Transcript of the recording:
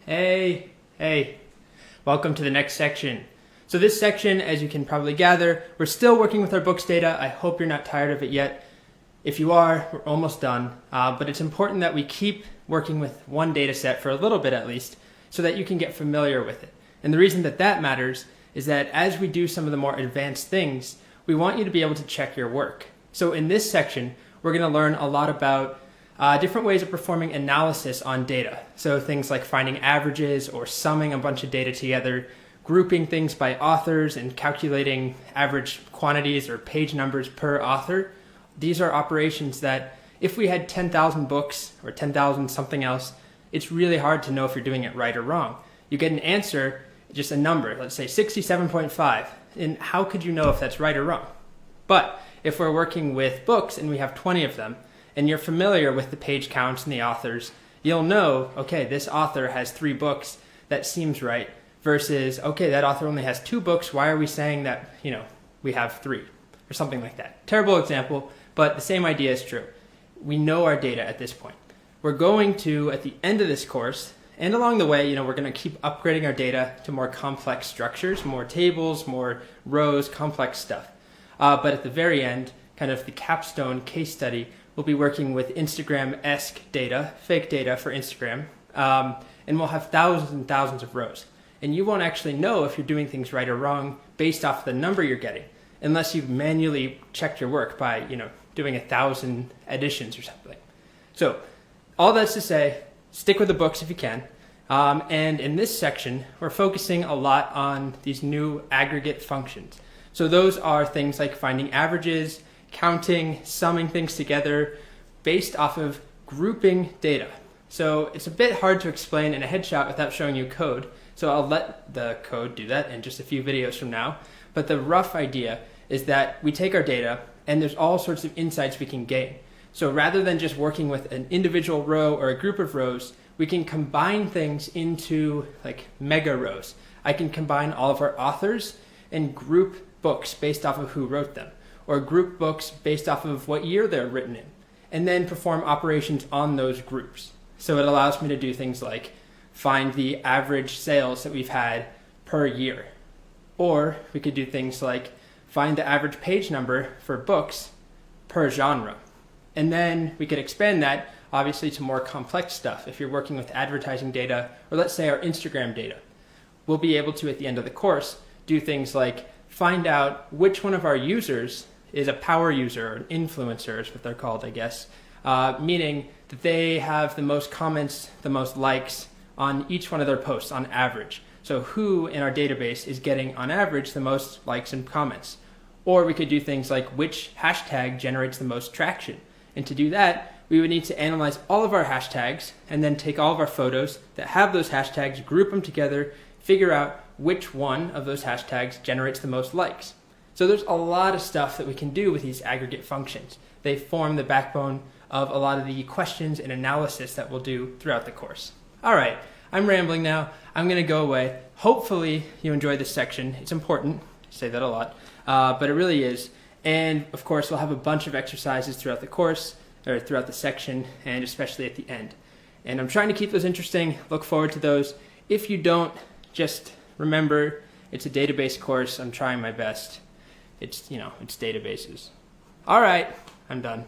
Hey, welcome to the next section. So this section, as you can probably gather, we're still working with our books data. I hope you're not tired of it yet. If you are, we're almost done, but it's important that we keep working with one data set for a little bit at least, so that you can get familiar with it. And the reason that that matters is that as we do some of the more advanced things, we want you to be able to check your work. So in this section, we're going to learn a lot about different ways of performing analysis on data. So things like finding averages or summing a bunch of data together, grouping things by authors and calculating average quantities or page numbers per author. These are operations that if we had 10,000 books or 10,000 something else, it's really hard to know if you're doing it right or wrong. You get an answer, just a number, let's say 67.5, and how could you know if that's right or wrong? But if we're working with books and we have 20 of them, and you're familiar with the page counts and the authors, you'll know, okay, this author has 3 books, that seems right, versus, okay, that author only has 2 books, why are we saying that, we have 3, or something like that. Terrible example, but the same idea is true. We know our data at this point. We're going to, at the end of this course, and along the way, we're going to keep upgrading our data to more complex structures, more tables, more rows, complex stuff. But at the very end, kind of the capstone case study, we'll be working with Instagram-esque data, fake data for Instagram, and we'll have thousands and thousands of rows. And you won't actually know if you're doing things right or wrong based off the number you're getting, unless you've manually checked your work by, doing 1,000 additions or something. So all that's to say, stick with the books if you can. And in this section, we're focusing a lot on these new aggregate functions. So those are things like finding averages, counting, summing things together based off of grouping data. So it's a bit hard to explain in a headshot without showing you code. So I'll let the code do that in just a few videos from now. But the rough idea is that we take our data and there's all sorts of insights we can gain. So rather than just working with an individual row or a group of rows, we can combine things into like mega rows. I can combine all of our authors and group books based off of who wrote them, or group books based off of what year they're written in, and then perform operations on those groups. So it allows me to do things like find the average sales that we've had per year. Or we could do things like find the average page number for books per genre. And then we could expand that, obviously, to more complex stuff. If you're working with advertising data, or let's say our Instagram data, we'll be able to, at the end of the course, do things like find out which one of our users is a power user, or an influencer is what they're called, I guess, meaning that they have the most comments, the most likes on each one of their posts on average. So who in our database is getting, on average, the most likes and comments? Or we could do things like which hashtag generates the most traction. And to do that, we would need to analyze all of our hashtags and then take all of our photos that have those hashtags, group them together, figure out which one of those hashtags generates the most likes. So there's a lot of stuff that we can do with these aggregate functions. They form the backbone of a lot of the questions and analysis that we'll do throughout the course. All right, I'm rambling now. I'm going to go away. Hopefully you enjoyed this section. It's important. I say that a lot, but it really is. And of course, we'll have a bunch of exercises throughout the course, or throughout the section, and especially at the end. And I'm trying to keep those interesting. Look forward to those. If you don't, just remember, it's a database course. I'm trying my best. It's databases. All right, I'm done.